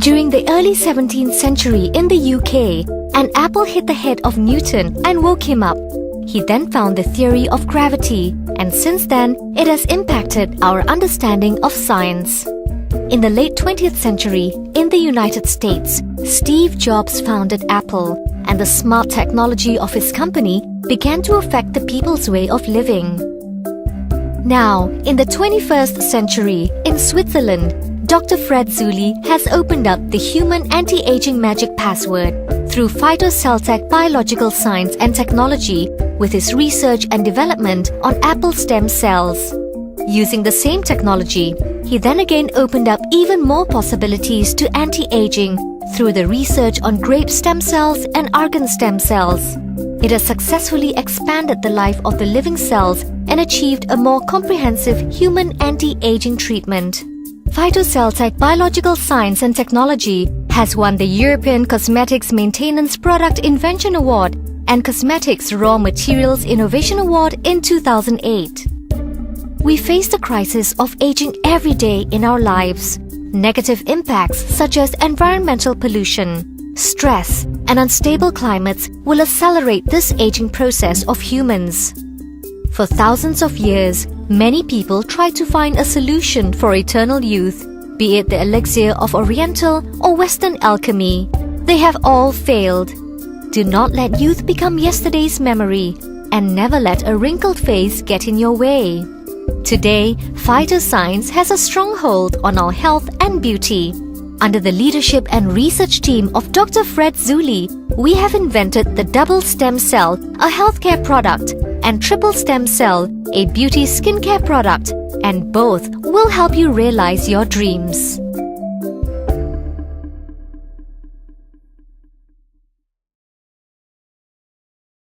During the early 17th century in the UK, an apple hit the head of Newton and woke him up. He then found the theory of gravity, and since then, it has impacted our understanding of science. In the late 20th century, in the United States, Steve Jobs founded Apple, and the smart technology of his company began to affect the people's way of living. Now, in the 21st century, in Switzerland, Dr. Fred Zuli has opened up the human anti-aging magic password through PhytoCellTech biological science and technology with his research and development on apple stem cells. Using the same technology, he then again opened up even more possibilities to anti-aging through the research on grape stem cells and argan stem cells. It has successfully expanded the life of the living cells and achieved a more comprehensive human anti-aging treatment. PhytoCellTech Biological Science and Technology has won the European Cosmetics Maintenance Product Invention Award and Cosmetics Raw Materials Innovation Award in 2008. We face the crisis of aging every day in our lives. Negative impacts such as environmental pollution, stress, and unstable climates will accelerate this aging process of humans. For thousands of years, many people tried to find a solution for eternal youth, be it the elixir of Oriental or Western alchemy. They have all failed. Do not let youth become yesterday's memory, and never let a wrinkled face get in your way. Today, phytoscience has a strong hold on our health and beauty. Under the leadership and research team of Dr. Fred Zuli, we have invented the double stem cell, a healthcare product, and triple stem cell, a beauty skincare product, and both will help you realize your dreams.